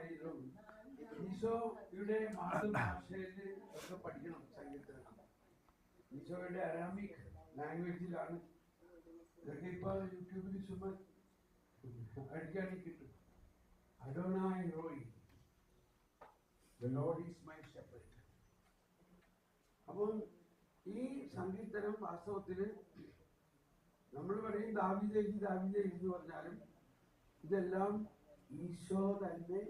ആണെങ്കിലും ഈശോയുടെ മാതൃഭാഷയിൽ ഒക്കെ പഠിക്കണം സംഗീതം. ഈശോയുടെ അരാമിക് ലാംഗ്വേജിലാണ്. ഇതൊക്കെ ഇപ്പൊ യൂട്യൂബിൽ ചുമ്മാ അടിക്കാണെങ്കിൽ കിട്ടും. അഡോനായി Roy, The Lord is my shepherd. അപ്പം ഈ സംഗീതം വാസ്തവത്തില് നമ്മൾ പറയും ദാവീദ് എന്ന് പറഞ്ഞാലും ഇതെല്ലാം ഈശോ തന്നെ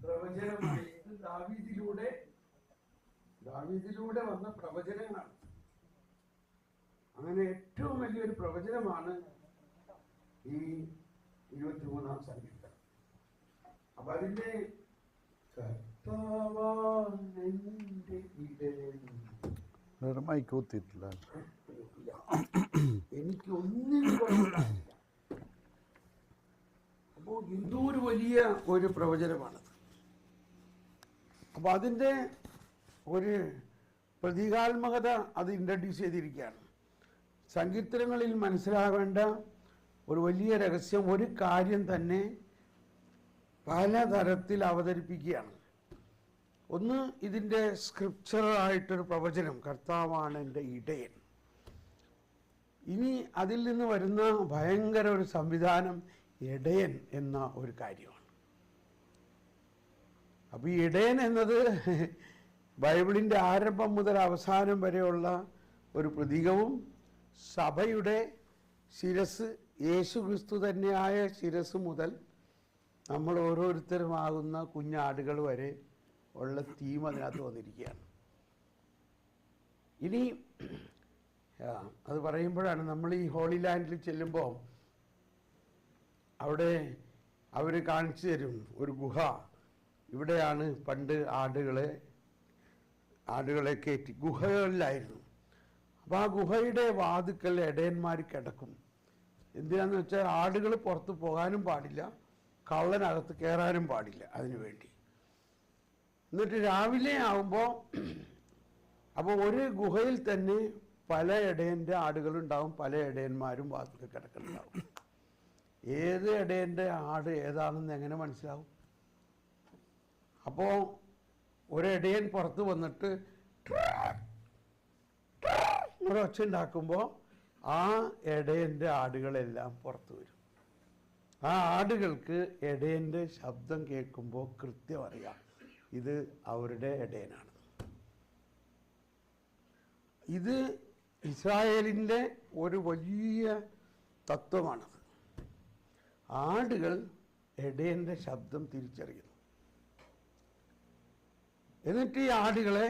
പ്രവചനമായിട്ട് ദാവീദിലൂടെ വന്ന പ്രവചനങ്ങളാണ്. അങ്ങനെ ഏറ്റവും വലിയൊരു പ്രവചനമാണ് ഈ 23-ാം സംഗീതം. അപ്പൊ അതിന്റെ എനിക്കൊന്നിനും അപ്പോ എന്തോരു വലിയ ഒരു പ്രവചനമാണത്. അപ്പൊ അതിന്റെ ഒരു പ്രതീകാത്മകത അത് ഇൻട്രൊഡ്യൂസ് ചെയ്തിരിക്കുകയാണ്. സങ്കീർത്തനങ്ങളിൽ മനസ്സിലാവേണ്ട ഒരു വലിയ രഹസ്യം, ഒരു കാര്യം തന്നെ പലതരത്തിൽ അവതരിപ്പിക്കുകയാണ്. ഒന്ന്, ഇതിൻ്റെ സ്ക്രിപ്ചറായിട്ടൊരു പ്രവചനം, കർത്താവാണ് എൻ്റെ ഇടയൻ. ഇനി അതിൽ നിന്ന് വരുന്ന ഭയങ്കര ഒരു സംവിധാനം ഇടയൻ എന്ന ഒരു കാര്യമാണ്. അപ്പോൾ ഈ ഇടയൻ എന്നത് ബൈബിളിൻ്റെ ആരംഭം മുതൽ അവസാനം വരെയുള്ള ഒരു പ്രതീകവും സഭയുടെ ശിരസ് യേശുക്രിസ്തു തന്നെയായ ശിരസ് മുതൽ നമ്മൾ ഓരോരുത്തരുമാകുന്ന കുഞ്ഞാടുകൾ വരെ ഉള്ള തീം അതിനകത്ത് വന്നിരിക്കുകയാണ്. ഇനി അത് പറയുമ്പോഴാണ് നമ്മൾ ഈ ഹോളി ലാൻഡിൽ ചെല്ലുമ്പോൾ അവിടെ അവർ കാണിച്ചു തരും ഒരു ഗുഹ. ഇവിടെയാണ് പണ്ട് ആടുകളെ കയറ്റി ഗുഹകളിലായിരുന്നു. അപ്പോൾ ആ ഗുഹയുടെ വാതുക്കൽ ഇടയന്മാർ കിടക്കും. എന്തിനാന്ന് വെച്ചാൽ ആടുകൾ പുറത്ത് പോകാനും പാടില്ല, കള്ളനകത്ത് കയറാനും പാടില്ല. അതിനു വേണ്ടി എന്നിട്ട് രാവിലെ ആവുമ്പോൾ അപ്പോൾ ഒരു ഗുഹയിൽ തന്നെ പല ഇടയൻ്റെ ആടുകളുണ്ടാവും, പല ഇടയന്മാരും വാതിൽ കിടക്കുന്നുണ്ടാവും. ഏത് ഇടയൻ്റെ ആട് ഏതാണെന്ന് എങ്ങനെ മനസ്സിലാവും? അപ്പോൾ ഒരിടയൻ പുറത്ത് വന്നിട്ട് ഒച്ച ഉണ്ടാക്കുമ്പോൾ ആ ഇടയൻ്റെ ആടുകളെല്ലാം പുറത്ത് വരും. ആ ആടുകൾക്ക് ഇടയൻ്റെ ശബ്ദം കേൾക്കുമ്പോൾ കൃത്യം അറിയാം ഇത് അവരുടെ ഇടയനാണ്. ഇത് ഇസ്രായേലിൻ്റെ ഒരു വലിയ തത്വമാണത്. ആടുകൾ ഇടയൻ്റെ ശബ്ദം തിരിച്ചറിയുന്നു. എന്നിട്ട് ഈ ആടുകളെ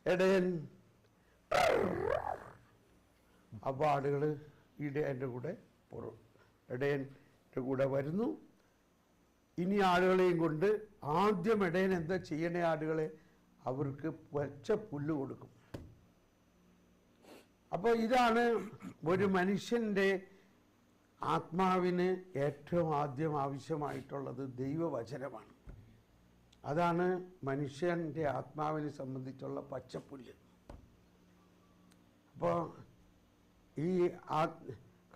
ഇടയൻ അപ്പോൾ ആടുകൾ ഇടയൻ്റെ കൂടെ വരുന്നു. ഇനി ആടുകളെയും കൊണ്ട് ആദ്യം ഇടയൻ എന്താ ചെയ്യണേ? ആടുകളെ അവർക്ക് പച്ച പുല്ല് കൊടുക്കും. അപ്പോൾ ഇതാണ് ഒരു മനുഷ്യൻ്റെ ആത്മാവിന് ഏറ്റവും ആദ്യം ആവശ്യമായിട്ടുള്ളത്, ദൈവവചനമാണ്. അതാണ് മനുഷ്യൻ്റെ ആത്മാവിനെ സംബന്ധിച്ചുള്ള പച്ചപ്പുല്ല്. അപ്പോൾ ഈ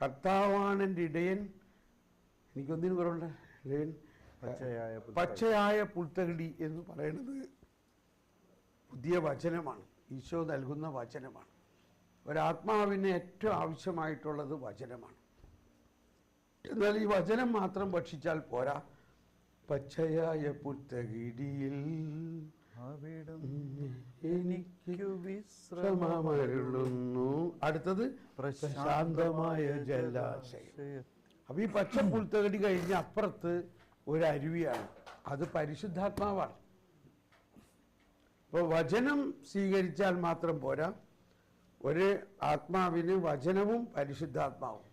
കർത്താവാണ് എൻ്റെ ഇടയൻ, എനിക്കൊന്നിനും കുറവുണ്ട്. ഇടയൻ പച്ചയായ പുൽത്തകിടി എന്ന് പറയുന്നത് പുതിയ വചനമാണ്, ഈശോ നൽകുന്ന വചനമാണ്. ഒരാത്മാവിന് ഏറ്റവും ആവശ്യമായിട്ടുള്ളത് വചനമാണ്. എന്നാൽ ഈ വചനം മാത്രം ഭക്ഷിച്ചാൽ പോരാ. പച്ചയായ പുൽത്തകിടിയിൽ എനിക്ക് വിശ്രമമരുളുന്നു. അടുത്തത് പ്രശാന്തമായ ജലാശയം. അപ്പൊ ഈ പച്ച പുൽത്തകിടി കഴിഞ്ഞ് അപ്പുറത്ത് ഒരു അരുവിയാണ്, അത് പരിശുദ്ധാത്മാവാണ്. അപ്പോൾ വചനം സ്വീകരിച്ചാൽ മാത്രം പോരാ, ഒരു ആത്മാവിന് വചനവും പരിശുദ്ധാത്മാവും.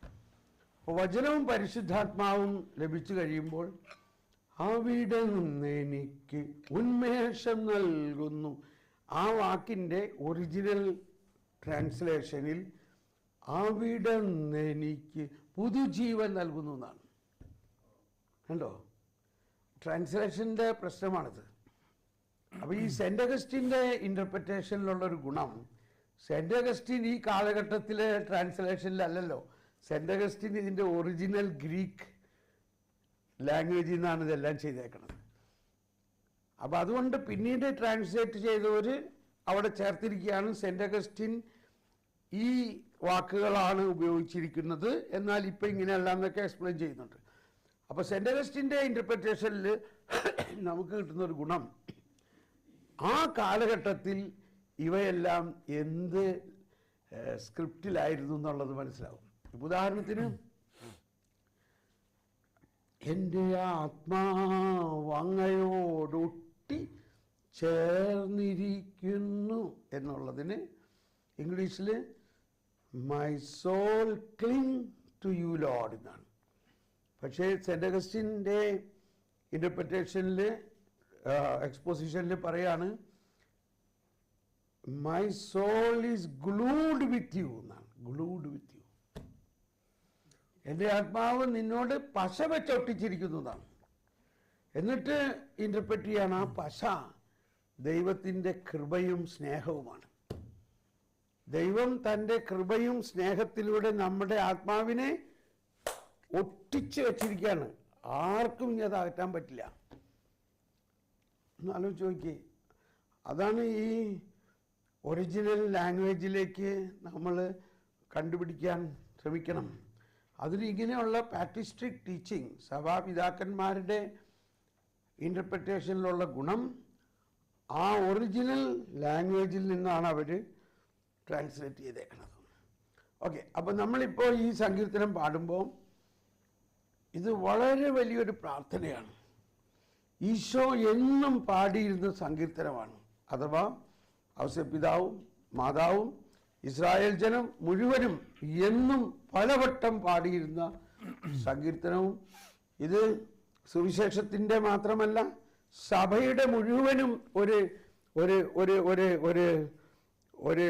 അപ്പോൾ വചനവും പരിശുദ്ധാത്മാവും ലഭിച്ചു കഴിയുമ്പോൾ അവിടെ നിന്ന് എനിക്ക് ഉന്മേഷം നൽകുന്നു. ആ വാക്കിൻ്റെ ഒറിജിനൽ ട്രാൻസ്ലേഷനിൽ അവിടെ നിന്ന് എനിക്ക് പുതുജീവൻ നൽകുന്നു എന്നാണ്. കണ്ടോ, ട്രാൻസ്ലേഷൻ്റെ പ്രശ്നമാണിത്. അപ്പോൾ ഈ സെൻറ്റ് അഗസ്റ്റിൻ്റെ ഇൻ്റർപ്രിറ്റേഷനിലുള്ളൊരു ഗുണം, സെൻറ്റ് അഗസ്റ്റിൻ ഈ കാലഘട്ടത്തിലെ ട്രാൻസ്ലേഷനിലല്ലല്ലോ. സെൻറ്റ് അഗസ്റ്റിൻ ഇതിൻ്റെ ഒറിജിനൽ ഗ്രീക്ക് ലാംഗ്വേജിൽ നിന്നാണ് ഇതെല്ലാം ചെയ്തേക്കുന്നത്. അപ്പം അതുകൊണ്ട് പിന്നീട് ട്രാൻസ്ലേറ്റ് ചെയ്തവർ അവിടെ ചേർത്തിരിക്കുകയാണ് സെന്റ് അഗസ്റ്റിൻ ഈ വാക്കുകളാണ് ഉപയോഗിച്ചിരിക്കുന്നത്, എന്നാൽ ഇപ്പം ഇങ്ങനെയല്ല എന്നൊക്കെ എക്സ്പ്ലെയിൻ ചെയ്യുന്നുണ്ട്. അപ്പോൾ സെന്റ് അഗസ്റ്റിൻ്റെ ഇൻ്റർപ്രിറ്റേഷനിൽ നമുക്ക് കിട്ടുന്നൊരു ഗുണം, ആ കാലഘട്ടത്തിൽ ഇവയെല്ലാം എന്ത് സ്ക്രിപ്റ്റിലായിരുന്നു എന്നുള്ളത് മനസ്സിലാവും. ഉദാഹരണത്തിന്, എൻ്റെ ആത്മാവ് അങ്ങയോടൊട്ടി ചേർന്നിരിക്കുന്നു എന്നുള്ളതിന് ഇംഗ്ലീഷിൽ my soul cling to you lord എന്നാണ്. പക്ഷേ സെന്റ് അഗസ്റ്റിൻ്റെ ഇൻ്റർപ്രിറ്റേഷനിൽ എക്സ്പോസിഷനിൽ പറയാണ് my soul is glued with you എന്നാണ്. ഗ്ലൂഡ് വിത്ത് യു, എൻ്റെ ആത്മാവ് നിന്നോട് പശ വെച്ചൊട്ടിച്ചിരിക്കുന്നതാണ്. എന്നിട്ട് ഇൻ്റർപ്രറ്റ് ചെയ്യാണ് ആ പശ ദൈവത്തിൻ്റെ കൃപയും സ്നേഹവുമാണ്. ദൈവം തൻ്റെ കൃപയും സ്നേഹത്തിലൂടെ നമ്മുടെ ആത്മാവിനെ ഒട്ടിച്ച് വെച്ചിരിക്കുകയാണ്. ആർക്കും ഇനി അത് അകറ്റാൻ പറ്റില്ല. ഒന്ന് ആലോചിച്ച് നോക്കിയേ. അതാണ് ഈ ഒറിജിനൽ ലാംഗ്വേജിലേക്ക് നമ്മൾ കണ്ടുപിടിക്കാൻ ശ്രമിക്കണം. അതിന് ഇങ്ങനെയുള്ള പാട്രിസ്റ്റിക് ടീച്ചിങ്, സഭാപിതാക്കന്മാരുടെ ഇൻ്റർപ്രിറ്റേഷനിലുള്ള ഗുണം, ആ ഒറിജിനൽ ലാംഗ്വേജിൽ നിന്നാണ് അവർ ട്രാൻസ്ലേറ്റ് ചെയ്തേക്കുന്നത്. ഓക്കെ, അപ്പം നമ്മളിപ്പോൾ ഈ സങ്കീർത്തനം പാടുമ്പോൾ ഇത് വളരെ വലിയൊരു പ്രാർത്ഥനയാണ്. ഈശോ എന്നും പാടിയിരുന്ന സങ്കീർത്തനമാണ്. അഥവാ ഔസേപ്പിതാവും മാതാവും ഇസ്രായേൽ ജനം മുഴുവനും എന്നും പലവട്ടം പാടിയിരുന്ന സങ്കീർത്തനവും, ഇത് സുവിശേഷത്തിൻ്റെ മാത്രമല്ല സഭയുടെ മുഴുവനും ഒരു ഒരു ഒരു ഒരു ഒരു ഒരു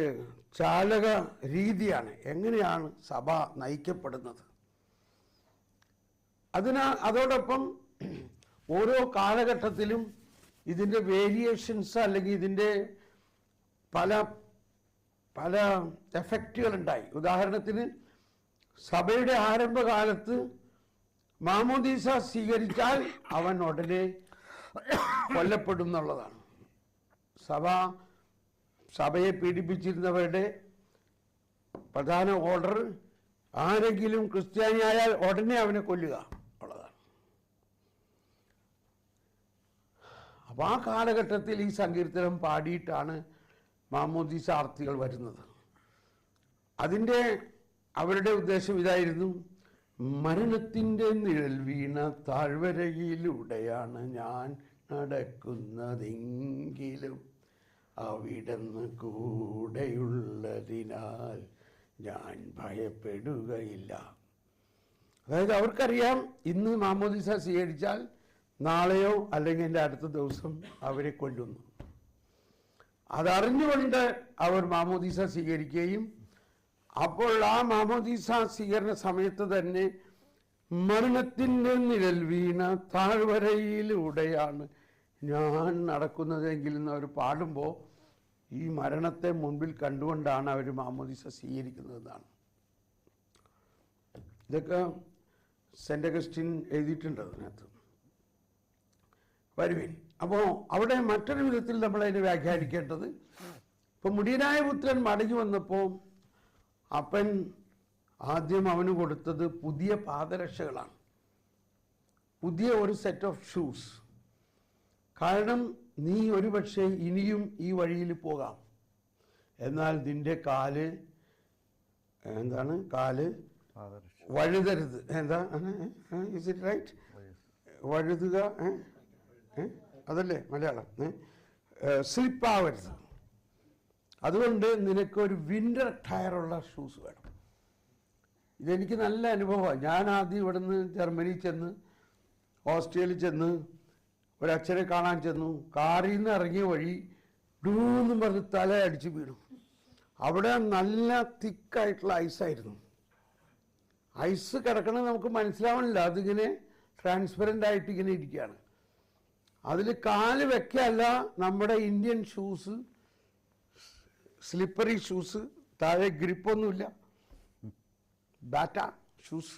ചാലക രീതിയാണ്. എങ്ങനെയാണ് സഭ നയിക്കപ്പെടുന്നത്. അതോടൊപ്പം ഓരോ കാലഘട്ടത്തിലും ഇതിൻ്റെ വേരിയേഷൻസ് അല്ലെങ്കിൽ ഇതിൻ്റെ പല പല എഫക്റ്റുകളുണ്ടായി. ഉദാഹരണത്തിന്, സഭയുടെ ആരംഭകാലത്ത് മാമോദീസ സ്വീകരിച്ചാൽ അവൻ ഉടനെ കൊല്ലപ്പെടും എന്നുള്ളതാണ്. സഭയെ പീഡിപ്പിച്ചിരുന്നവരുടെ പ്രധാന ഓർഡർ ആരെങ്കിലും ക്രിസ്ത്യാനിയായാൽ ഉടനെ അവനെ കൊല്ലുക ഉള്ളതാണ്. അപ്പം ആ കാലഘട്ടത്തിൽ ഈ സങ്കീർത്തനം പാടിയിട്ടാണ് മാമോദീസാർത്ഥികൾ വരുന്നത്. അവരുടെ ഉദ്ദേശം ഇതായിരുന്നു: മരണത്തിൻ്റെ നിഴൽ വീണ താഴ്വരയിലൂടെയാണ് ഞാൻ നടക്കുന്നതെങ്കിലും അവിടുന്ന് കൂടെയുള്ളതിനാൽ ഞാൻ ഭയപ്പെടുകയില്ല. അതായത് അവർക്കറിയാം, ഇന്ന് മാമോദീസ സ്വീകരിച്ചാൽ നാളെയോ അല്ലെങ്കിൽ എൻ്റെ അടുത്ത ദിവസം അവരെ കൊല്ലുന്നു. അതറിഞ്ഞുകൊണ്ട് അവർ മാമോദീസ സ്വീകരിക്കുകയും, അപ്പോൾ ആ മാമോദീസ സ്വീകരണ സമയത്ത് തന്നെ മരണത്തിൻ്റെ നിഴൽ വീണ താഴ്വരയിലൂടെയാണ് ഞാൻ നടക്കുന്നതെങ്കിലും അവർ പാടുമ്പോൾ ഈ മരണത്തെ മുൻപിൽ കണ്ടുകൊണ്ടാണ് അവർ മാമോദീസ സ്വീകരിക്കുന്നതെന്നാണ്. ഇതൊക്കെ സെന്റ് അഗസ്റ്റിൻ എഴുതിയിട്ടുണ്ട് അതിനകത്ത്. വരുവിൻ. അപ്പോൾ അവിടെ മറ്റൊരു വിധത്തിൽ നമ്മളതിനെ വ്യാഖ്യാനിക്കേണ്ടത്, ഇപ്പം മുടിയനായ പുത്രൻ മടങ്ങി വന്നപ്പോൾ അപ്പൻ ആദ്യം അവന് കൊടുത്തത് പുതിയ പാദരക്ഷകളാണ്, പുതിയ ഒരു സെറ്റ് ഓഫ് ഷൂസ്. കാരണം നീ ഒരുപക്ഷെ ഇനിയും ഈ വഴിയിൽ പോകാം, എന്നാൽ നിന്റെ കാല് വഴുതരുത്. എന്താ ഇസ് ഇറ്റ് റൈറ്റ്? വഴുതുക, അതല്ലേ മലയാളം? സ്ലിപ്പാവരുത്. അതുകൊണ്ട് നിനക്കൊരു വിൻ്റർ ടയറുള്ള ഷൂസ് വേണം. ഇതെനിക്ക് നല്ല അനുഭവമാണ്. ഞാൻ ആദ്യം ഇവിടുന്ന് ജർമ്മനിയിൽ ചെന്ന്, ഓസ്ട്രേലിയയിൽ ചെന്ന്, ഒരച്ഛനെ കാണാൻ ചെന്നു. കാറിൽ നിന്ന് ഇറങ്ങിയ വഴി ഡൂന്നും പറഞ്ഞ് തല അടിച്ച് വീണു. അവിടെ നല്ല തിക്കായിട്ടുള്ള ഐസായിരുന്നു. ഐസ് കിടക്കണത് നമുക്ക് മനസ്സിലാവണില്ല, അതിങ്ങനെ ട്രാൻസ്പെറൻ്റ് ആയിട്ട് ഇങ്ങനെ ഇരിക്കുകയാണ്. അതിൽ കാല് വെക്കല്ല, നമ്മുടെ ഇന്ത്യൻ ഷൂസ്, സ്ലിപ്പറി ഷൂസ്, താഴെ ഗ്രിപ്പൊന്നുമില്ല, ബാറ്റ ഷൂസ്,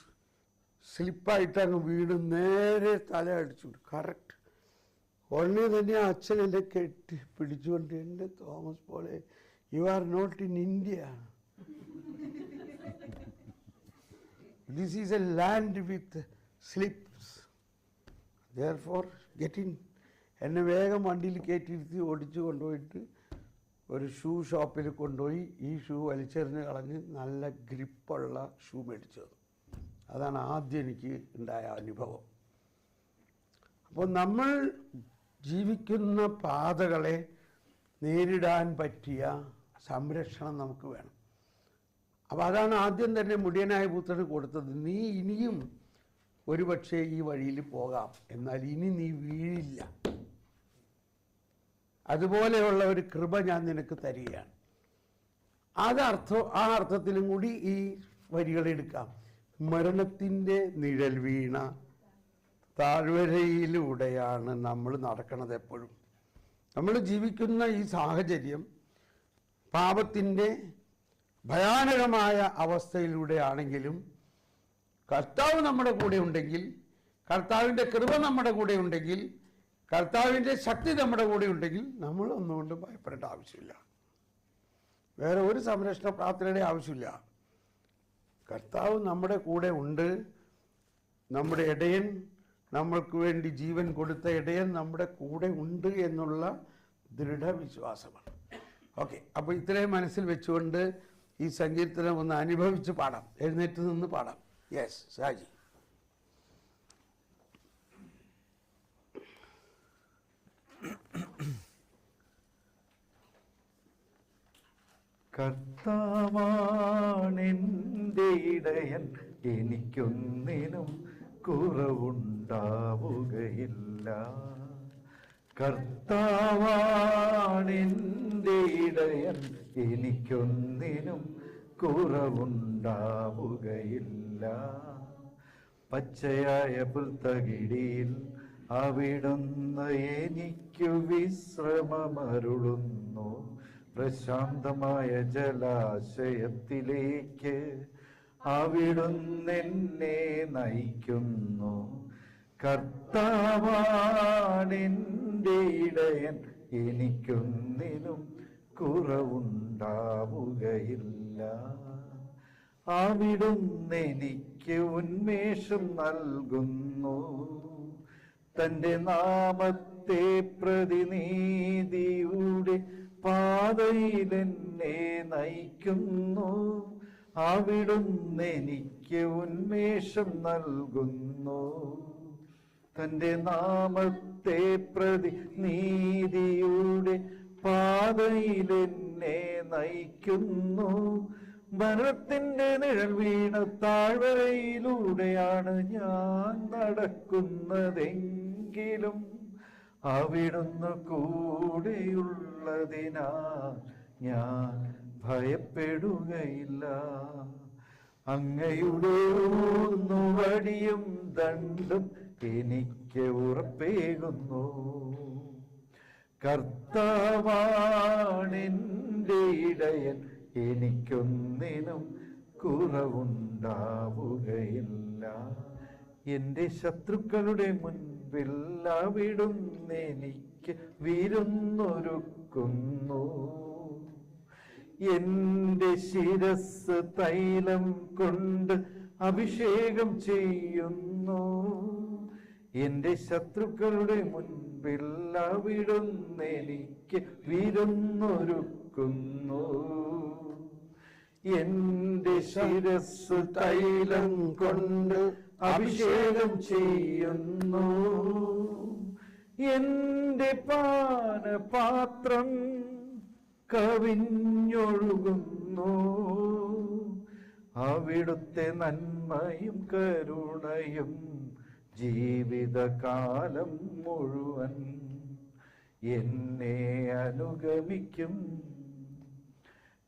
സ്ലിപ്പായിട്ട് അങ്ങ് വീണ് നേരെ തല അടിച്ചു. കറക്റ്റ് ഉടനെ തന്നെ അച്ഛൻ എന്നെ കെട്ടി പിടിച്ചുകൊണ്ട്, എൻ്റെ തോമസ് പോലെ, you are not in India, this is a land with slips, therefore get in. എന്നെ വേഗം വണ്ടിയിൽ കയറ്റിയിരുത്തി ഓടിച്ചു കൊണ്ടുപോയിട്ട് ഒരു ഷൂ ഷോപ്പിൽ കൊണ്ടുപോയി ഈ ഷൂ വലിച്ചെറിഞ്ഞ് കളഞ്ഞ് നല്ല ഗ്രിപ്പുള്ള ഷൂ മേടിച്ചു തന്നു. അതാണ് ആദ്യം എനിക്ക് ഉണ്ടായ അനുഭവം. അപ്പോൾ നമ്മൾ ജീവിക്കുന്ന പാതകളെ നേരിടാൻ പറ്റിയ സംരക്ഷണം നമുക്ക് വേണം. അപ്പോൾ അതാണ് ആദ്യം തന്നെ മുടിയനായ പുത്രന് കൊടുത്തത്. നീ ഇനിയും ഒരുപക്ഷെ ഈ വഴിയിൽ പോകാം, എന്നാൽ ഇനി നീ വീഴില്ല. അതുപോലെയുള്ള ഒരു കൃപ ഞാൻ നിനക്ക് തരികയാണ്. ആ അർത്ഥത്തിലും കൂടി ഈ വരികളെടുക്കാം. മരണത്തിൻ്റെ നിഴൽ വീണ താഴ്വരയിലൂടെയാണ് നമ്മൾ നടക്കുന്നത്. എപ്പോഴും നമ്മൾ ജീവിക്കുന്ന ഈ സാഹചര്യം പാപത്തിൻ്റെ ഭയാനകമായ അവസ്ഥയിലൂടെയാണെങ്കിലും കർത്താവ് നമ്മുടെ കൂടെ ഉണ്ടെങ്കിൽ, കർത്താവിൻ്റെ കൃപ നമ്മുടെ കൂടെ ഉണ്ടെങ്കിൽ, കർത്താവിൻ്റെ ശക്തി നമ്മുടെ കൂടെ ഉണ്ടെങ്കിൽ നമ്മൾ ഒന്നുകൊണ്ടും ഭയപ്പെടേണ്ട ആവശ്യമില്ല. വേറെ ഒരു സംരക്ഷണ പ്രാർത്ഥനയുടെ ആവശ്യമില്ല. കർത്താവ് നമ്മുടെ കൂടെ ഉണ്ട്. നമ്മുടെ ഇടയൻ, നമ്മൾക്ക് വേണ്ടി ജീവൻ കൊടുത്ത ഇടയൻ നമ്മുടെ കൂടെ ഉണ്ട് എന്നുള്ള ദൃഢവിശ്വാസമാണ്. ഓക്കെ, അപ്പോൾ ഇത്രയും മനസ്സിൽ വെച്ചുകൊണ്ട് ഈ സങ്കീർത്തനം ഒന്ന് അനുഭവിച്ച് പാടാം. എഴുന്നേറ്റ് നിന്ന് പാടാം. യെസ് ഷാജി. കർത്താവാണെൻ്റെ ഇടയൻ, എനിക്കൊന്നിനും കുറവുണ്ടാവുകയില്ല. കർത്താവാണെൻ്റെ ഇടയൻ, എനിക്കൊന്നിനും കുറവുണ്ടാവുകയില്ല. പച്ചയായ പുൽത്തകിടിയിൽ അവിടുന്ന് എനിക്കു വിശ്രമമരുളുന്നു. പ്രശാന്തമായ ജലാശയത്തിലേക്ക് അവിടുന്ന് എന്നെ നയിക്കുന്നു. കർത്താവാണെൻ്റെ ഇടയൻ, എനിക്കൊന്നിനും കുറവുണ്ടാവുകയില്ല. അവിടുന്ന് എനിക്ക് ഉന്മേഷം നൽകുന്നു. തൻ്റെ നാമത്തെ പ്രതിനിധിയുടെ പാതയിൽ എന്നെ നയിക്കുന്നു. അവിടുന്ന് എനിക്ക് ഉന്മേഷം നൽകുന്നു. തൻ്റെ നാമത്തെ പ്രതിനിധിയുടെ പാതയിൽ എന്നെ നയിക്കുന്നു. മരണത്തിൻ്റെ നിഴൽ വീണ താഴ്വരയിലൂടെയാണ് ഞാൻ നടക്കുന്നതെങ്കിലും അവിടുന്ന് കൂടെയുള്ളതിനാൽ ഞാൻ ഭയപ്പെടുകയില്ല. അങ്ങയുടെ ഊന്നുവടിയും ദണ്ഡും എനിക്ക് ഉറപ്പേകുന്നു. കർത്താവാണെൻ്റെ ഇടയൻ, എനിക്കൊന്നിനും കുറവുണ്ടാവുകയില്ല. എൻ്റെ ശത്രുക്കളുടെ മുൻപിൽ അവിടുന്ന് എനിക്ക് വിരുന്നൊരുക്കുന്നു. എൻ്റെ ശിരസ് തൈലം കൊണ്ട് അഭിഷേകം ചെയ്യുന്നു. എൻ്റെ ശത്രുക്കളുടെ മുൻപിൽ അവിടുന്ന് എനിക്ക് വിരുന്നൊരുക്കുന്നു. എൻ്റെ ശിരസ് തൈലം കൊണ്ട് അഭിഷേകം ചെയ്യുന്നു. എൻ്റെ പാനപാത്രം കവിഞ്ഞൊഴുകുന്നു. അവിടുത്തെ നന്മയും കരുണയും ജീവിതകാലം മുഴുവൻ എന്നെ അനുഗമിക്കും.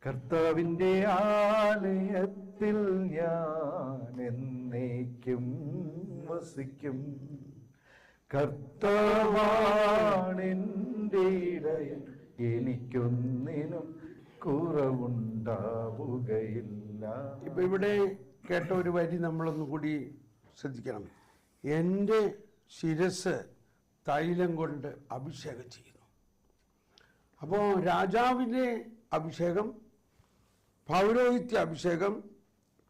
കർത്താവിൻ്റെ ആലയത്തിൽ ഞാൻ എന്നേക്കും വസിക്കും. കർത്താവാണെൻ്റെ ഇടയൻ, എനിക്കൊന്നിനും കുറവുണ്ടാവുകയില്ല. ഇപ്പൊ ഇവിടെ കേട്ട ഒരു വരി നമ്മളൊന്നും കൂടി ശ്രദ്ധിക്കണം. എൻ്റെ ശിരസ് തൈലം കൊണ്ട് അഭിഷേകം ചെയ്യുന്നു. അപ്പോൾ രാജാവിൻ്റെ അഭിഷേകം, പൗരോഹിത്യ അഭിഷേകം,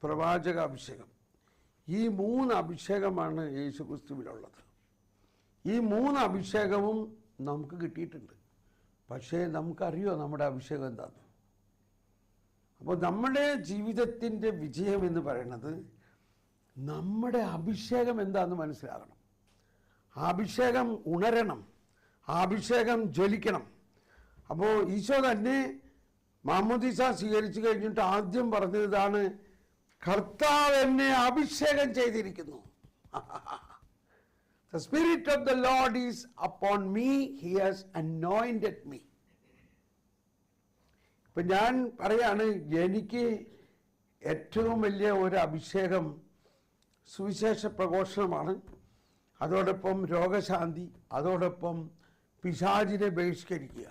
പ്രവാചക അഭിഷേകം, ഈ 3 അഭിഷേകമാണ് യേശുക്രിസ്തുവിലുള്ളത്. ഈ 3 അഭിഷേകവും നമുക്ക് കിട്ടിയിട്ടുണ്ട്. പക്ഷേ നമുക്കറിയോ നമ്മുടെ അഭിഷേകം എന്താണെന്ന്? അപ്പോൾ നമ്മുടെ ജീവിതത്തിൻ്റെ വിജയം എന്ന് പറയുന്നത് നമ്മുടെ അഭിഷേകം എന്താണെന്ന് മനസ്സിലാകണം. ആ അഭിഷേകം ഉണരണം, ആ അഭിഷേകം ജ്വലിക്കണം. അപ്പോൾ ഈശോ തന്നെ മാമോദീസ സ്വീകരിച്ചു കഴിഞ്ഞിട്ട് ആദ്യം പറഞ്ഞത് ഇതാണ്: കർത്താവ് എന്നെ അഭിഷേകം ചെയ്തിരിക്കുന്നു. The Spirit of the Lord is upon me, He has anointed me. ഇപ്പം ഞാൻ പറയാണ്, എനിക്ക് ഏറ്റവും വലിയ ഒരു അഭിഷേകം സുവിശേഷ പ്രഘോഷണമാണ്. അതോടൊപ്പം രോഗശാന്തി, അതോടൊപ്പം പിശാചിനെ ബഹിഷ്കരിക്കുക.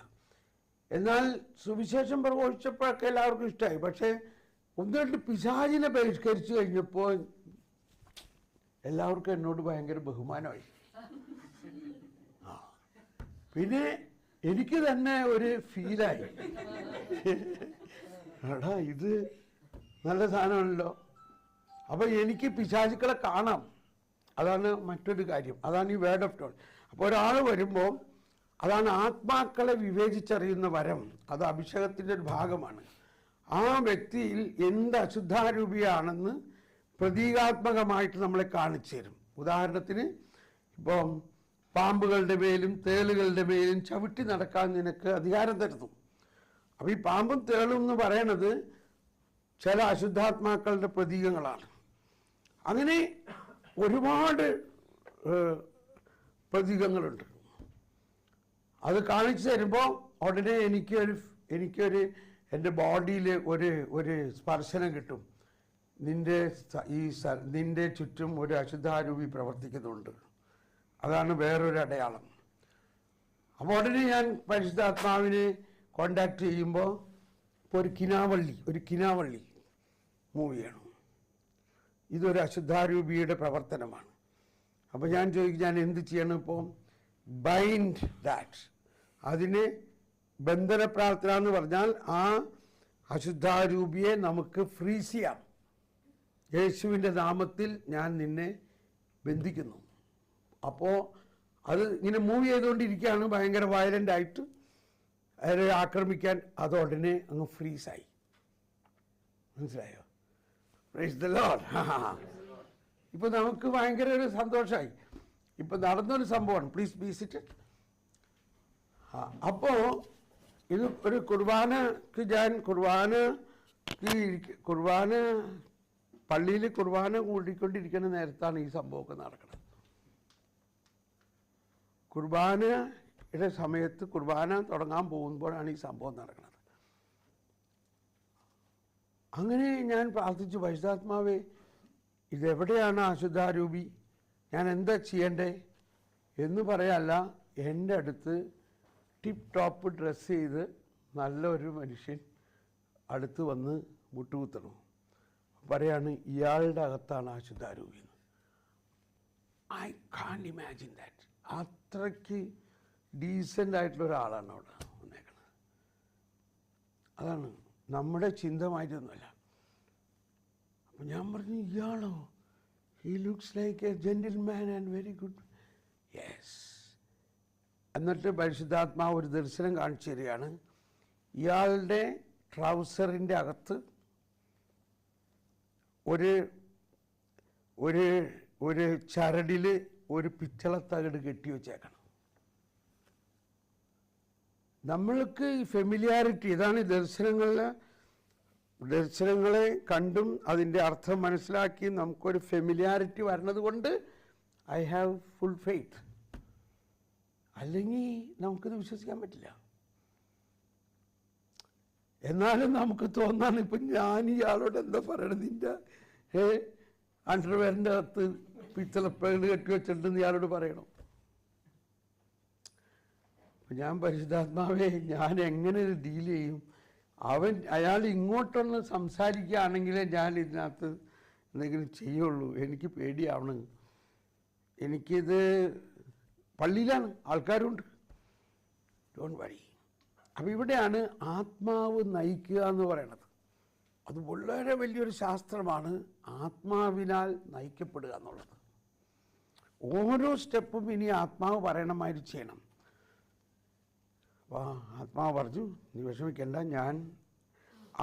എന്നാൽ സുവിശേഷം പ്രഘോഷിച്ചപ്പോഴൊക്കെ എല്ലാവർക്കും ഇഷ്ടമായി. പക്ഷേ 1-2 പിശാചിനെ ബഹിഷ്കരിച്ചു കഴിഞ്ഞപ്പോൾ എല്ലാവർക്കും എന്നോട് ഭയങ്കര ബഹുമാനമായി. പിന്നെ എനിക്ക് തന്നെ ഒരു ഫീലായി, എടാ ഇത് നല്ല സാധനമാണല്ലോ. അപ്പോൾ എനിക്ക് പിശാചുക്കളെ കാണാം. അതാണ് മറ്റൊരു കാര്യം, അതാണ് ഈ വേർഡ് ഓഫ് ഗോഡ്. അപ്പോൾ ഒരാൾ വരുമ്പോൾ അതാണ് ആത്മാക്കളെ വിവേചിച്ചറിയുന്ന വരം. അത് അഭിഷേകത്തിൻ്റെ ഒരു ഭാഗമാണ്. ആ വ്യക്തിയിൽ എന്ത് അശുദ്ധാരൂപിയാണെന്ന് പ്രതീകാത്മകമായിട്ട് നമ്മളെ കാണിച്ചു തരും. ഉദാഹരണത്തിന്, ഇപ്പം പാമ്പുകളുടെ മേലും തേളുകളുടെ മേലും ചവിട്ടി നടക്കാൻ നിനക്ക് അധികാരം തരുന്നു. അപ്പോൾ ഈ പാമ്പും തേളും എന്ന് പറയണത് ചില അശുദ്ധാത്മാക്കളുടെ പ്രതീകങ്ങളാണ്. അങ്ങനെ ഒരുപാട് പ്രതീകങ്ങളുണ്ട്. അത് കാണിച്ചു തരുമ്പോൾ ഉടനെ എനിക്കൊരു എൻ്റെ ബോഡിയിൽ ഒരു സ്പർശനം കിട്ടും. നിന്റെ ചുറ്റും ഒരു അശുദ്ധാരൂപി പ്രവർത്തിക്കുന്നുണ്ട്. അതാണ് വേറൊരു അടയാളം. അപ്പോൾ ഉടനെ ഞാൻ പരിശുദ്ധാത്മാവിനെ കോണ്ടാക്ട് ചെയ്യുമ്പോൾ ഇപ്പോൾ ഒരു കിനാവള്ളി മൂവ് ചെയ്യണം. ഇതൊരു അശുദ്ധാരൂപിയുടെ പ്രവർത്തനമാണ്. അപ്പോൾ ഞാൻ ചോദിക്കും, ഞാൻ എന്ത് ചെയ്യണം? ഇപ്പോൾ ബൈൻഡ് ദാറ്റ്, അതിന് ബന്ധന പ്രാർത്ഥന എന്ന് പറഞ്ഞാൽ ആ അശുദ്ധാരൂപിയെ നമുക്ക് ഫ്രീസ് ചെയ്യാം. യേശുവിൻ്റെ നാമത്തിൽ ഞാൻ നിന്നെ ബന്ധിക്കുന്നു. അപ്പോൾ അത് ഇങ്ങനെ മൂവ് ചെയ്തുകൊണ്ടിരിക്കുകയാണ്, ഭയങ്കര വയലൻ്റായിട്ട് അവരെ ആക്രമിക്കാൻ. അത് ഉടനെ അങ്ങ് ഫ്രീസായി. മനസ്സിലായോ? Praise the Lord. ഇപ്പം നമുക്ക് ഭയങ്കര ഒരു സന്തോഷമായി. ഇപ്പം നടന്നൊരു സംഭവമാണ്. Please be സിറ്റഡ്. അപ്പോൾ ഇത് ഒരു പള്ളിയിൽ കുർബാന കൂടിക്കൊണ്ടിരിക്കുന്ന നേരത്താണ് ഈ സംഭവമൊക്കെ നടക്കുന്നത്. കുർബാനയുടെ സമയത്ത് കുർബാന തുടങ്ങാൻ പോകുമ്പോഴാണ് ഈ സംഭവം നടക്കുന്നത്. അങ്ങനെ ഞാൻ പ്രാർത്ഥിച്ചു, പരിശുദ്ധാത്മാവേ, ഇതെവിടെയാണ് അശുദ്ധാരൂപി? ഞാൻ എന്താ ചെയ്യണ്ടേ എന്ന് പറയാനല്ല, എൻ്റെ അടുത്ത് ടിപ്പ് ടോപ്പ് ഡ്രസ്സ് ചെയ്ത് നല്ലൊരു മനുഷ്യൻ അടുത്ത് വന്ന് മുട്ടുകുത്തണം. പറയാണ്, ഇയാളുടെ അകത്താണ് അശുദ്ധാരൂപി. I can't imagine that. അത്രയ്ക്ക് ഡീസൻ്റ് ആയിട്ടുള്ള ഒരാളാണ് അവിടെ വന്നേക്കുന്നത്. അതാണ് നമ്മുടെ ചിന്തമായിട്ടൊന്നുമല്ല. അപ്പം ഞാൻ പറഞ്ഞു, ഇയാളോ? He looks like a gentleman and very good. Yes. എന്നിട്ട് പരിശുദ്ധാത്മാവ് ഒരു ദർശനം കാണിച്ചു തരികയാണ്. ഇയാളുടെ ട്രൗസറിൻ്റെ അകത്ത് ഒരു ചരടിൽ ഒരു പിച്ചളത്തകിട് കെട്ടി വെച്ചേക്കണം. നമ്മൾക്ക് ഈ ഫെമിലിയാരിറ്റി, ഇതാണ് ദർശനങ്ങളെ കണ്ടും അതിൻ്റെ അർത്ഥം മനസ്സിലാക്കിയും നമുക്കൊരു ഫെമിലിയാരിറ്റി വരണത് കൊണ്ട് ഐ ഹാവ് ഫുൾ ഫെയ്ത്ത്. അല്ലെങ്കിൽ നമുക്കിത് വിശ്വസിക്കാൻ പറ്റില്ല. എന്നാലും നമുക്ക് തോന്നാണ്, ഇപ്പം ഞാൻ ഇയാളോട് എന്താ പറയണത്? നിൻ്റെ അണ്ടർവെയറിൻ്റെ അകത്ത് പിച്ചളപ്പേട് കെട്ടി വെച്ചിട്ടുണ്ടെന്ന് ഇയാളോട് പറയണം. അപ്പം ഞാൻ പരിശുദ്ധാത്മാവേ, ഞാൻ എങ്ങനെ ഡീൽ ചെയ്യും? അയാൾ ഇങ്ങോട്ടൊന്ന് സംസാരിക്കുകയാണെങ്കിലേ ഞാൻ ഇതിനകത്ത് എന്തെങ്കിലും ചെയ്യുള്ളൂ. എനിക്ക് പേടിയാവണം. എനിക്കിത് പള്ളിയിലാണ്, ആൾക്കാരുണ്ട്. Don't worry. അപ്പം ഇവിടെയാണ് ആത്മാവ് നയിക്കുക എന്ന് പറയണത്. അത് വളരെ വലിയൊരു ശാസ്ത്രമാണ്, ആത്മാവിനാൽ നയിക്കപ്പെടുക എന്നുള്ളത്. ഓരോ സ്റ്റെപ്പും ഇനി ആത്മാവ് പറയണമാതിരി ചെയ്യണം. അപ്പോൾ ആത്മാവ് പറഞ്ഞു, നീ വിഷമിക്കണ്ട,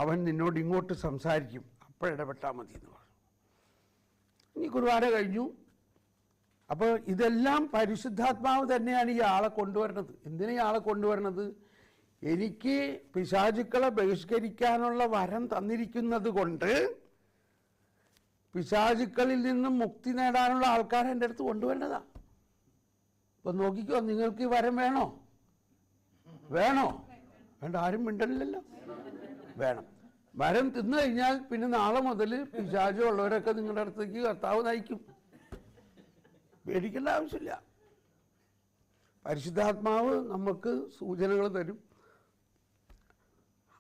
അവൻ നിന്നോട് ഇങ്ങോട്ട് സംസാരിക്കും, അപ്പോഴിടപെട്ടാൽ മതി എന്ന് പറഞ്ഞു. ഇനി കുർബാന കഴിഞ്ഞു. അപ്പോൾ ഇതെല്ലാം പരിശുദ്ധാത്മാവ് തന്നെയാണ് ഈ ആളെ കൊണ്ടുവരുന്നത്. എന്തിനാ ഈ ആളെ കൊണ്ടുവരുന്നത്? എനിക്ക് പിശാചുക്കളെ ബഹിഷ്കരിക്കാനുള്ള വരം തന്നിരിക്കുന്നത് കൊണ്ട് പിശാചുക്കളിൽ നിന്നും മുക്തി നേടാനുള്ള ആൾക്കാരെ എൻ്റെ അടുത്ത് കൊണ്ടുവരുന്നതാ. ഇപ്പം നോക്കിക്കോ, നിങ്ങൾക്ക് ഈ വരം വേണോ? വേണ്ട? ആരും മിണ്ടലില്ലല്ലോ. വേണം. വരം തിന്നു കഴിഞ്ഞാൽ പിന്നെ നാളെ മുതൽ പിശാചുള്ളവരൊക്കെ നിങ്ങളുടെ അടുത്തേക്ക് കർത്താവ് നയിക്കും. പേടിക്കേണ്ട ആവശ്യമില്ല. പരിശുദ്ധാത്മാവ് നമുക്ക് സൂചനകൾ തരും.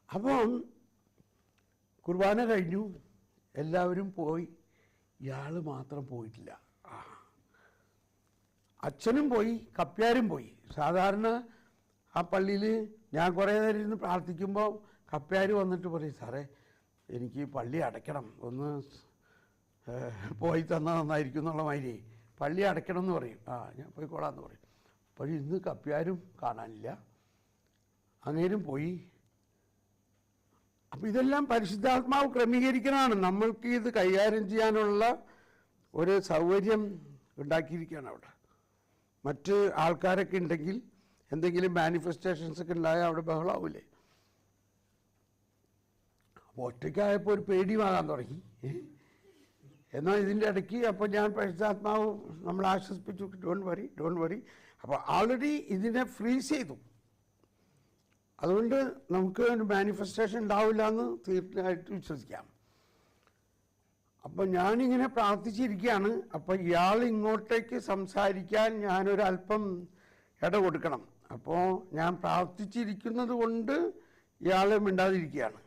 അപ്പം കുർബാന കഴിഞ്ഞു, എല്ലാവരും പോയി, ഇയാൾ മാത്രം പോയിട്ടില്ല. അച്ഛനും പോയി, കപ്പ്യാരും പോയി. സാധാരണ ആ പള്ളിയിൽ ഞാൻ കുറേ നേരം ഇരുന്ന് പ്രാർത്ഥിക്കുമ്പോൾ കപ്പ്യാർ വന്നിട്ട് പറയും, സാറേ എനിക്ക് പള്ളി അടയ്ക്കണം, ഒന്ന് പോയി തന്നാൽ നന്നായിരിക്കും എന്നുള്ള മാതിരി. പള്ളി അടയ്ക്കണം എന്ന് പറയും. ഞാൻ പോയിക്കോളാന്ന് പറയും. അപ്പോൾ ഇന്ന് കപ്പ്യാരും കാണാനില്ല, അങ്ങേരും പോയി. അപ്പം ഇതെല്ലാം പരിശുദ്ധാത്മാവ് ക്രമീകരിക്കണമാണ്. നമ്മൾക്ക് ഇത് കൈകാര്യം ചെയ്യാനുള്ള ഒരു സൗകര്യം ഉണ്ടാക്കിയിരിക്കുകയാണ് അവിടെ. മറ്റ് ആൾക്കാരൊക്കെ ഉണ്ടെങ്കിൽ എന്തെങ്കിലും മാനിഫെസ്റ്റേഷൻസ് ഒക്കെ ഉണ്ടായാൽ അവിടെ ബഹളാവില്ലേ? അപ്പോൾ ഒറ്റയ്ക്കായപ്പോൾ ഒരു പേടിയുമാകാൻ തുടങ്ങി. എന്നാൽ ഇതിൻ്റെ ഇടയ്ക്ക് അപ്പോൾ ഞാൻ പരിശുദ്ധാത്മാവ് നമ്മൾ ആശ്വസിപ്പിച്ചു, ഡോണ്ട് വറി. അപ്പോൾ ആൾറെഡി ഇതിനെ ഫ്രീസ് ചെയ്തു. അതുകൊണ്ട് നമുക്ക് ഒരു മാനിഫെസ്റ്റേഷൻ ഉണ്ടാവില്ല എന്ന് തീർച്ചയായിട്ടും വിശ്വസിക്കാം. അപ്പം ഞാനിങ്ങനെ പ്രാർത്ഥിച്ചിരിക്കുകയാണ്. അപ്പം ഇയാൾ ഇങ്ങോട്ടേക്ക് സംസാരിക്കാൻ ഞാനൊരല്പം ഇട കൊടുക്കണം. അപ്പോൾ ഞാൻ പ്രാർത്ഥിച്ചിരിക്കുന്നത് കൊണ്ട് ഇയാൾ മിണ്ടാതിരിക്കുകയാണ്.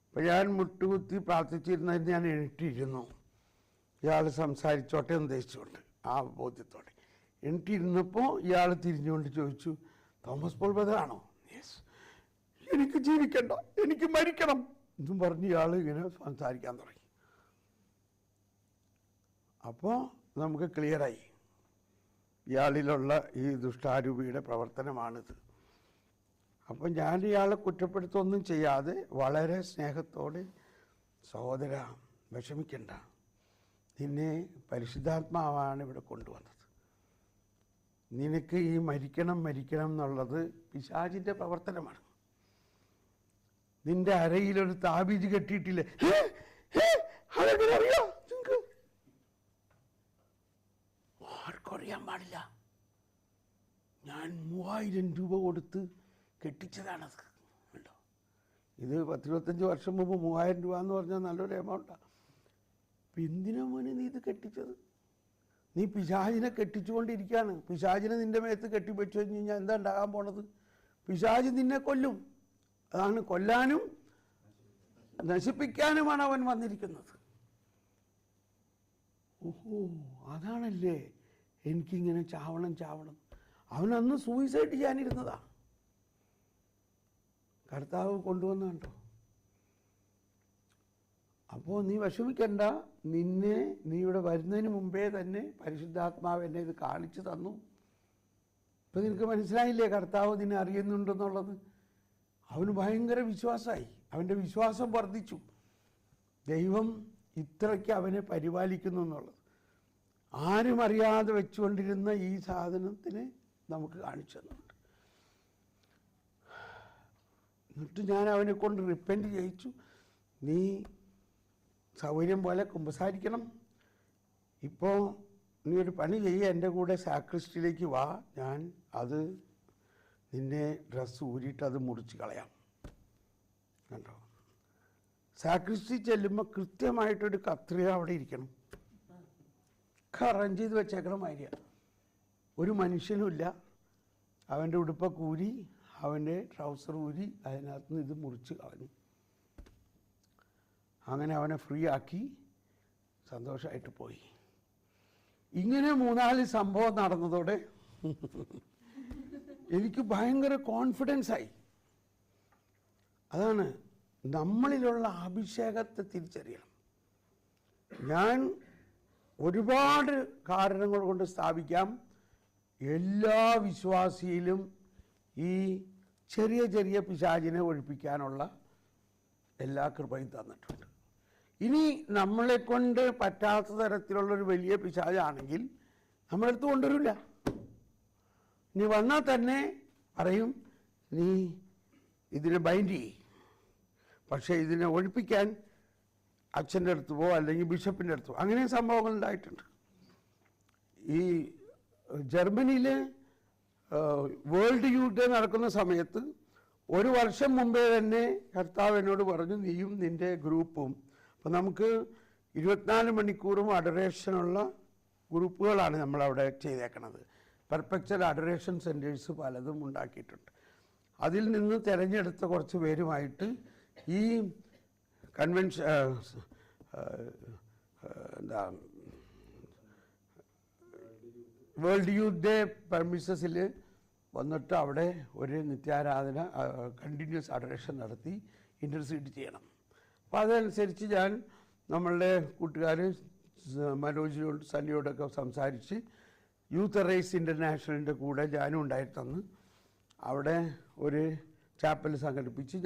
അപ്പം ഞാൻ മുട്ടുകുത്തി പ്രാർത്ഥിച്ചിരുന്നതിന് ഞാൻ എണീറ്റിരുന്നു, ഇയാൾ സംസാരിച്ചോട്ടെ എന്ന് ഉദ്ദേശിച്ചുകൊണ്ട്, ആ ബോധ്യത്തോടെ എണീറ്റിരുന്നപ്പോൾ ഇയാൾ തിരിഞ്ഞുകൊണ്ട് ചോദിച്ചു, തോമസ് പോൾ ബ്രദറാണോ? യെസ്. എനിക്ക് ജീവിക്കണ്ട, എനിക്ക് മരിക്കണം എന്നും പറഞ്ഞ് ഇയാൾ ഇങ്ങനെ സംസാരിക്കാൻ തുടങ്ങി. അപ്പോൾ നമുക്ക് ക്ലിയറായി, ഇയാളിലുള്ള ഈ ദുഷ്ടാരൂപിയുടെ പ്രവർത്തനമാണിത്. അപ്പം ഞാൻ ഇയാളെ കുറ്റപ്പെടുത്തൊന്നും ചെയ്യാതെ വളരെ സ്നേഹത്തോടെ, സഹോദര വിഷമിക്കണ്ട, നിന്നെ പരിശുദ്ധാത്മാവാണ് ഇവിടെ കൊണ്ടുവന്നത്. നിനക്ക് ഈ മരിക്കണം എന്നുള്ളത് പിശാചിൻ്റെ പ്രവർത്തനമാണ്. നിന്റെ അരയിലൊരു താബീജ് കെട്ടിയിട്ടില്ലേ? അതെങ്ങനെ അറിയാം നിങ്ങൾക്ക്? ആർക്കും അറിയാൻ പാടില്ല. ഞാൻ 3000 രൂപ കൊടുത്ത് കെട്ടിച്ചതാണത്. കേട്ടോ, ഇത് 10-25 വർഷം മുമ്പ് 3000 രൂപ എന്ന് പറഞ്ഞാൽ നല്ലൊരു എമൗണ്ടാണ്. അപ്പം എന്തിനാ മോനെ നീ ഇത് കെട്ടിച്ചത്? നീ പിശാചിനെ കെട്ടിച്ചുകൊണ്ടിരിക്കുകയാണ്. പിശാചിനെ നിൻ്റെ മേത്ത് കെട്ടിവെച്ചു കഴിഞ്ഞ് കഴിഞ്ഞാൽ എന്താ ഉണ്ടാകാൻ പോണത്? പിശാച് നിന്നെ കൊല്ലും. അതാണ്, കൊല്ലാനും നശിപ്പിക്കാനുമാണ് അവൻ വന്നിരിക്കുന്നത്. ഓഹോ, അതാണല്ലേ എനിക്കിങ്ങനെ ചാവണം. അവനന്ന് സൂയിസൈഡ് ചെയ്യാനിരുന്നതാ, കർത്താവ് കൊണ്ടുവന്ന കണ്ടോ. അപ്പോൾ നീ വിഷമിക്കണ്ട, നീ ഇവിടെ വരുന്നതിന് മുമ്പേ തന്നെ പരിശുദ്ധാത്മാവ് എന്നെ ഇത് കാണിച്ചു തന്നു. ഇപ്പം നിനക്ക് മനസ്സിലായില്ലേ കർത്താവ് നിന്നെ അറിയുന്നുണ്ടെന്നുള്ളത്? അവന് ഭയങ്കര വിശ്വാസമായി, അവൻ്റെ വിശ്വാസം വർദ്ധിച്ചു. ദൈവം ഇത്രയ്ക്ക് അവനെ പരിപാലിക്കുന്നു എന്നുള്ളത്. ആരും അറിയാതെ വെച്ചുകൊണ്ടിരുന്ന ഈ സാധനത്തിനെ നമുക്ക് കാണിച്ചു തന്നുണ്ട്. എന്നിട്ട് ഞാൻ അവനെ കൊണ്ട് റിപ്പൻറ്റ് ചെയ്യിച്ചു. നീ സൗകര്യം പോലെ കുമ്പസാരിക്കണം. ഇപ്പോൾ നീ ഒരു പണി ചെയ്യുക, എൻ്റെ കൂടെ സാക്രിസ്റ്റിയിലേക്ക് വാ, ഞാൻ അത് നിന്നെ ഡ്രസ്സ് ഊരിയിട്ട് അത് മുറിച്ച് കളയാം. കണ്ടോ, സാക്രിസ്റ്റി ചെല്ലുമ്പോൾ കൃത്യമായിട്ടൊരു കത്രിക അവിടെ ഇരിക്കണം, അറേഞ്ച് ചെയ്ത് വെച്ചേക്കണം മാതിരിയാണ്. ഒരു മനുഷ്യനുമില്ല. അവൻ്റെ ഉടുപ്പൊക്കെ ഊരി, അവൻ്റെ ട്രൗസർ ഊരി, അതിനകത്ത് നിന്ന് ഇത് മുറിച്ച് കളഞ്ഞു. അങ്ങനെ അവനെ ഫ്രീ ആക്കി സന്തോഷമായിട്ട് പോയി. ഇങ്ങനെ 3-4 സംഭവം നടന്നതോടെ എനിക്ക് ഭയങ്കര കോൺഫിഡൻസ് ആയി. അതാണ് നമ്മളിലുള്ള അഭിഷേകത്തെ തിരിച്ചറിയണം. ഞാൻ ഒരുപാട് കാരണങ്ങൾ കൊണ്ട് സ്ഥാപിക്കാം, എല്ലാ വിശ്വാസിയിലും ഈ ചെറിയ ചെറിയ പിശാചിനെ ഒഴിപ്പിക്കാനുള്ള എല്ലാ കൃപയും തന്നിട്ടുണ്ട്. ഇനി നമ്മളെ കൊണ്ട് പറ്റാത്ത തരത്തിലുള്ളൊരു വലിയ പിശാചാണെങ്കിൽ നമ്മളെടുത്ത് കൊണ്ടുവരില്ല. ഇനി വന്നാൽ തന്നെ പറയും, നീ ഇതിനെ ബൈൻഡ് ചെയ്യും. പക്ഷേ ഇതിനെ ഒഴിപ്പിക്കാൻ അച്ഛൻ്റെ അടുത്ത് പോ, അല്ലെങ്കിൽ ബിഷപ്പിൻ്റെ അടുത്ത് പോ. അങ്ങനെ സംഭവങ്ങൾ ഉണ്ടായിട്ടുണ്ട്. ഈ ജർമ്മനിയിൽ വേൾഡ് യൂത്ത് ഡേ നടക്കുന്ന സമയത്ത് 1 വർഷം മുമ്പേ തന്നെ കർത്താവ് എന്നോട് പറഞ്ഞു, നീയും നിൻ്റെ ഗ്രൂപ്പും. അപ്പം നമുക്ക് 24 മണിക്കൂറും അഡറേഷനുള്ള ഗ്രൂപ്പുകളാണ് നമ്മളവിടെ ചെയ്തേക്കണത്. പെർപെക്ച്വൽ അഡറേഷൻ സെൻറ്റേഴ്സ് പലതും ഉണ്ടാക്കിയിട്ടുണ്ട്. അതിൽ നിന്ന് തിരഞ്ഞെടുത്ത കുറച്ച് പേരുമായിട്ട് ഈ കൺവെൻഷൻ എന്താ വേൾഡ് യൂത്ത് ഡേ പെർമിസസിൽ വന്നിട്ട് അവിടെ ഒരു നിത്യാരാധന കണ്ടിന്യൂസ് അഡറേഷൻ നടത്തി ഇൻ്റർസീഡ് ചെയ്യണം. അപ്പോൾ അതനുസരിച്ച് ഞാൻ നമ്മളുടെ കൂട്ടുകാർ മനോജിനോട് സണ്ണിയോടൊക്കെ സംസാരിച്ച് യൂത്ത് റൈസ് ഇൻ്റർനാഷണലിൻ്റെ കൂടെ ഞാനും ഉണ്ടായിട്ടന്ന് അവിടെ ഒരു ചാപ്പൽ സംഘടിപ്പിച്ച്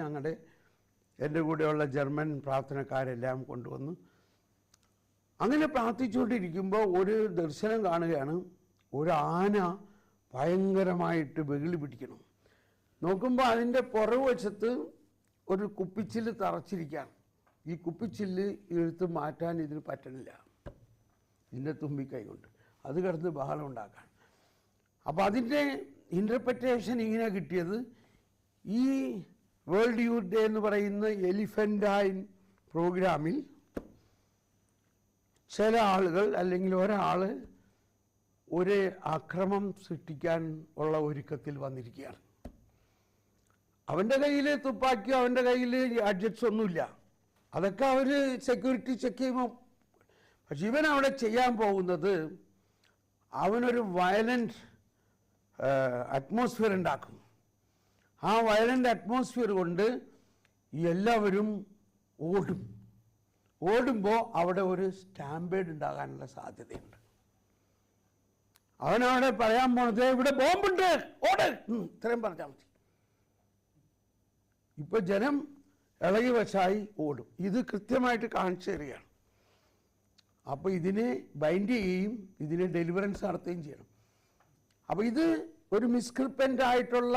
എൻ്റെ കൂടെയുള്ള ജർമ്മൻ പ്രാർത്ഥനക്കാരെല്ലാം കൊണ്ടുവന്ന് അങ്ങനെ പ്രാർത്ഥിച്ചുകൊണ്ടിരിക്കുമ്പോൾ ഒരു ദർശനം കാണുകയാണ്. ഒരു ആന ഭയങ്കരമായിട്ട് വെകിളി പിടിക്കണം. നോക്കുമ്പോൾ അതിൻ്റെ പുറകുവശത്ത് ഒരു കുപ്പിച്ചില്ല് തറച്ചിരിക്കുകയാണ്. ഈ കുപ്പിച്ചില്ല് എടുത്ത് മാറ്റാൻ ഇതിന് പറ്റണില്ല, ഇതിൻ്റെ തുമ്പിക്കൈ കൊണ്ട്. അത് കിടന്ന് ബഹളം ഉണ്ടാക്കാൻ. അപ്പോൾ അതിൻ്റെ ഇൻ്റർപ്രിറ്റേഷൻ ഇങ്ങനെ കിട്ടിയത്, ഈ വേൾഡ് യൂത്ത് ഡേ എന്ന് പറയുന്ന എലിഫൻ്റൈൻ പ്രോഗ്രാമിൽ ചില ആളുകൾ അല്ലെങ്കിൽ ഒരാൾ ഒരു അക്രമം സൃഷ്ടിക്കാൻ ഉള്ള ഒരുക്കത്തിൽ വന്നിരിക്കുകയാണ്. അവൻ്റെ കയ്യിൽ തുപ്പാക്കിയോ അവൻ്റെ കയ്യിൽ ഗാഡ്ജറ്റ്സ് ഒന്നുമില്ല. അതൊക്കെ അവർ സെക്യൂരിറ്റി ചെക്ക് ചെയ്യുമ്പോൾ. പക്ഷെ ഇവൻ അവിടെ ചെയ്യാൻ പോകുന്നത് അവനൊരു വയലൻ്റ് അറ്റ്മോസ്ഫിയർ ഉണ്ടാക്കും. ആ വയലൻ്റ് അറ്റ്മോസ്ഫിയർ കൊണ്ട് എല്ലാവരും ഓടുമ്പോൾ അവിടെ ഒരു സ്റ്റാമ്പേഡ് ഉണ്ടാകാനുള്ള സാധ്യതയുണ്ട്. അവനവിടെ പറയാൻ പോണത്, ഇവിടെ ബോംബുണ്ട്, ഓട്, ഇത്രയും പറഞ്ഞാൽ മതി. ഇപ്പൊ ജനം ഇളകി വശായി ഓടും. ഇത് കൃത്യമായിട്ട് കാണിച്ചു തരികയാണ്. അപ്പോൾ ഇതിനെ ബൈൻഡ് ചെയ്യുകയും ഇതിനെ ഡെലിവറൻസ് നടത്തുകയും ചെയ്യണം. അപ്പോൾ ഇത് ഒരു മിസ്ക്രിപ്പൻ്റ് ആയിട്ടുള്ള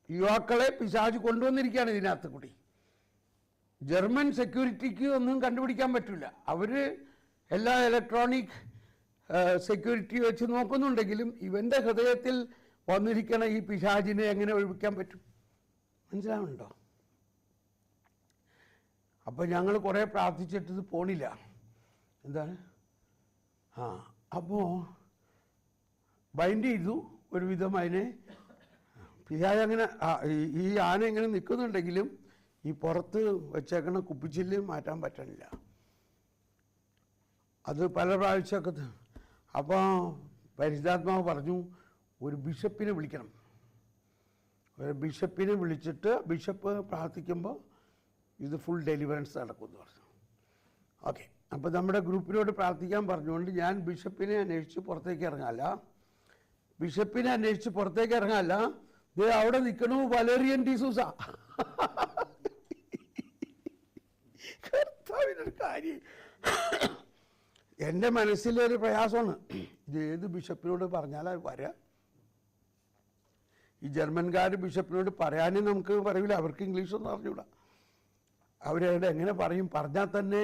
യുവാക്കളെ പിശാച് കൊണ്ടുവന്നിരിക്കുകയാണ് ഇതിനകത്ത് കൂടി. ജർമ്മൻ സെക്യൂരിറ്റിക്ക് ഒന്നും കണ്ടുപിടിക്കാൻ പറ്റില്ല. അവർ എല്ലാ ഇലക്ട്രോണിക് സെക്യൂരിറ്റി വെച്ച് നോക്കുന്നുണ്ടെങ്കിലും ഇവൻ്റെ ഹൃദയത്തിൽ വന്നിരിക്കണ ഈ പിശാചിനെ എങ്ങനെ ഒഴിപ്പിക്കാൻ പറ്റും? മനസ്സിലാവുന്നുണ്ടോ? അപ്പോൾ ഞങ്ങൾ കുറേ പ്രാർത്ഥിച്ചിട്ട് പോണില്ല. എന്താണ് അപ്പോൾ ബൈൻഡ് ചെയ്തു ഒരുവിധം അതിനെ. പിശാച് അങ്ങനെ ഈ ആന ഇങ്ങനെ നിൽക്കുന്നുണ്ടെങ്കിലും ഈ പുറത്ത് വെച്ചേക്കണ കുപ്പിച്ചില്ല് മാറ്റാൻ പറ്റണില്ല. അത് പല പ്രാവശ്യമൊക്കെ. അപ്പോൾ പരിശുദ്ധാത്മാവ് പറഞ്ഞു, ഒരു ബിഷപ്പിനെ വിളിക്കണം. ഒരു ബിഷപ്പിനെ വിളിച്ചിട്ട് ബിഷപ്പ് പ്രാർത്ഥിക്കുമ്പോൾ ഇത് ഫുൾ ഡെലിവറൻസ് നടക്കുമെന്ന് പറഞ്ഞു. ഓക്കെ, അപ്പോൾ നമ്മുടെ ഗ്രൂപ്പിനോട് പ്രാർത്ഥിക്കാൻ പറഞ്ഞുകൊണ്ട് ഞാൻ ബിഷപ്പിനെ അന്വേഷിച്ച് പുറത്തേക്ക് ഇറങ്ങാല്ല. ഇത് അവിടെ നിൽക്കണു വലേറിയൻ ഡിസൂസ. കർത്താവിനൊരു കാര്യം, എൻ്റെ മനസ്സിലൊരു പ്രയാസമാണ്. ഇത് ഏത് ബിഷപ്പിനോട് പറഞ്ഞാൽ വരാം? ഈ ജർമ്മൻകാർ ബിഷപ്പിനോട് പറയാനും നമുക്ക് പറയില്ല, അവർക്ക് ഇംഗ്ലീഷൊന്നും അറിഞ്ഞൂടാ. അവരവിടെ എങ്ങനെ പറയും? പറഞ്ഞാൽ തന്നെ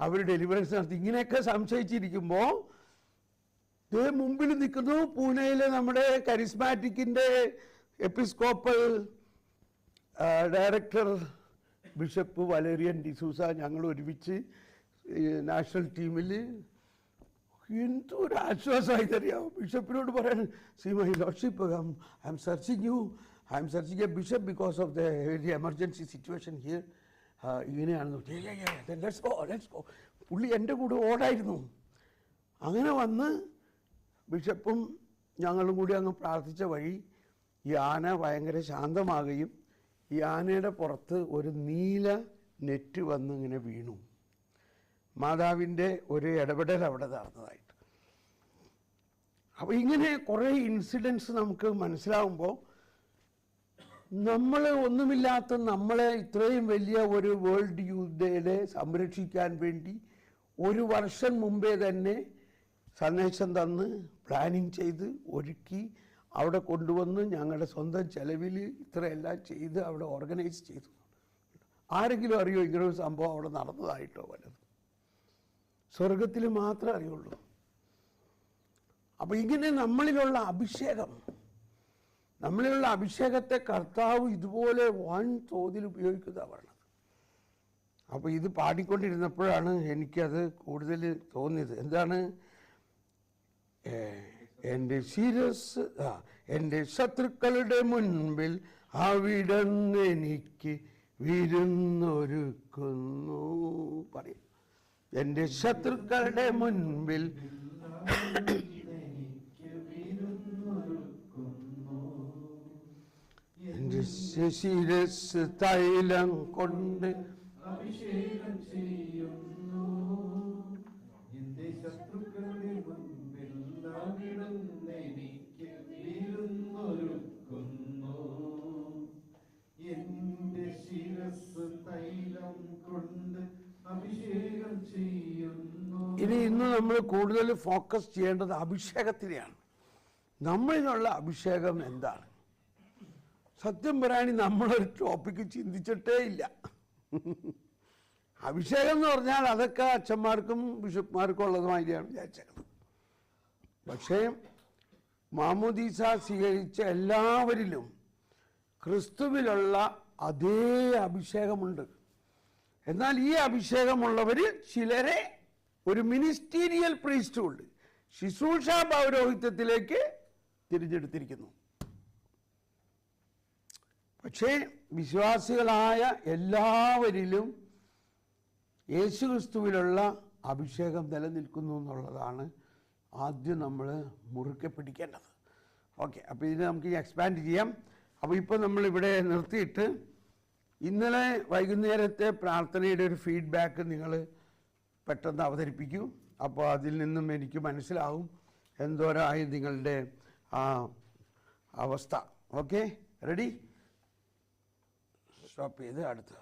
അവർ ഡെലിവറൻസ് നടത്തി. ഇങ്ങനെയൊക്കെ സംശയിച്ചിരിക്കുമ്പോൾ മുമ്പിൽ നിൽക്കുന്നു പൂനെയിലെ നമ്മുടെ കരിസ്മാറ്റിക്കിൻ്റെ episcopal director bishop Valerian D'Souza. ഞങ്ങൾ ഒരുമിച്ച് നാഷണൽ ടീമിൽ. എന്തൊരു ആശ്വാസമായി തരികയാവും ബിഷപ്പിനോട് പറയാൻ. See my lordship, I'm searching a bishop because of the very emergency situation here. ഇങ്ങനെയാണെന്ന്. Let's go. പുള്ളി എൻ്റെ കൂടെ ഓടായിരുന്നു. അങ്ങനെ വന്ന് ബിഷപ്പും ഞങ്ങളും കൂടി അങ്ങ് പ്രാർത്ഥിച്ച വഴി ഈ ആന ഭയങ്കര ശാന്തമാകുകയും ഈ ആനയുടെ പുറത്ത് ഒരു നീല നെറ്റ് വന്ന് ഇങ്ങനെ വീണു. മാതാവിൻ്റെ ഒരു ഇടപെടൽ അവിടെ നടന്നതായിട്ട്. അപ്പോൾ ഇങ്ങനെ കുറേ ഇൻസിഡൻസ് നമുക്ക് മനസ്സിലാവുമ്പോൾ നമ്മൾ ഒന്നുമില്ലാത്ത നമ്മളെ ഇത്രയും വലിയ ഒരു വേൾഡ് യൂത്ത് ഡേയുടെ സംരക്ഷിക്കാൻ വേണ്ടി ഒരു വർഷം മുമ്പേ തന്നെ സന്ദേശം തന്ന് പ്ലാനിങ് ചെയ്ത് ഒരുക്കി അവിടെ കൊണ്ടുവന്ന് ഞങ്ങളുടെ സ്വന്തം ചെലവിൽ ഇത്രയെല്ലാം ചെയ്ത് അവിടെ ഓർഗനൈസ് ചെയ്തു. ആരെങ്കിലും അറിയോ ഇങ്ങനൊരു സംഭവം അവിടെ നടന്നതായിട്ടോ വല്ലതും? സ്വർഗത്തിൽ മാത്രമേ അറിയുള്ളൂ. അപ്പോൾ ഇങ്ങനെ നമ്മളിലുള്ള അഭിഷേകത്തെ കർത്താവ് ഇതുപോലെ വൻ തോതിൽ ഉപയോഗിക്കുന്നതാണ് പറഞ്ഞത്. അപ്പോൾ ഇത് പാടിക്കൊണ്ടിരുന്നപ്പോഴാണ് എനിക്കത് കൂടുതൽ തോന്നിയത്. എന്താണ്? എൻ്റെ ശിരസ് എൻ്റെ ശത്രുക്കളുടെ മുൻപിൽ അവിടുന്ന് എനിക്ക് വിരുന്നൊരുക്കുന്നു. പറയും, എൻ്റെ ശത്രുക്കളുടെ മുൻപിൽ എൻ്റെ ശിരസ് തൈലം കൊണ്ട് അഭിഷേകം ചെയ്യുന്നു. എന്റെ ശത്രുക്കളുടെ മുൻപിൽ അവിടുന്ന് എനിക്ക് വിരുന്നൊരുക്കുന്നു. എന്റെ ശിരസ് തൈലം കൊണ്ട് അഭിഷേകം ചെയ്യുന്നു. ഇന്ന് നമ്മൾ കൂടുതൽ ഫോക്കസ് ചെയ്യേണ്ടത് അഭിഷേകത്തിനെയാണ്. നമ്മളിലുള്ള അഭിഷേകം എന്താണ്? സത്യം പറയാൻ നമ്മളൊരു ടോപ്പിക്ക് ചിന്തിച്ചിട്ടേ ഇല്ല. അഭിഷേകം എന്ന് പറഞ്ഞാൽ അതൊക്കെ അച്ഛന്മാർക്കും ബിഷപ്പ്മാർക്കും ഉള്ളതുമാതിരിയാണ് വിചാരിച്ചത്. പക്ഷേ മാമോദീസ സ്വീകരിച്ച എല്ലാവരിലും ക്രിസ്തുവിലുള്ള അതേ അഭിഷേകമുണ്ട്. എന്നാൽ ഈ അഭിഷേകമുള്ളവർ ചിലരെ ഒരു മിനിസ്റ്റീരിയൽ പ്രീസ്റ്റ്ഹുഡ്, ശുശ്രൂഷ പൗരോഹിത്യത്തിലേക്ക് തിരഞ്ഞെടുത്തിരിക്കുന്നു. പക്ഷേ വിശ്വാസികളായ എല്ലാവരിലും യേശുക്രിസ്തുവിലുള്ള അഭിഷേകം നിലനിൽക്കുന്നു എന്നുള്ളതാണ് ആദ്യം നമ്മൾ മുറുക്കെ പിടിക്കേണ്ടത്. ഓക്കെ, അപ്പോൾ ഇതിനെ നമുക്ക് എക്സ്പാൻഡ് ചെയ്യാം. അപ്പോൾ ഇപ്പോൾ നമ്മളിവിടെ നിർത്തിയിട്ട് ഇന്നലെ വൈകുന്നേരത്തെ പ്രാർത്ഥനയുടെ ഒരു ഫീഡ്ബാക്ക് നിങ്ങൾ പെട്ടെന്ന് അവതരിപ്പിക്കൂ. അപ്പോൾ അതിൽ നിന്നും എനിക്ക് മനസ്സിലാവും എന്തോരായി നിങ്ങളുടെ ആ അവസ്ഥ. Okay, ready? സ്റ്റോപ്പ് ചെയ്ത് അടുത്ത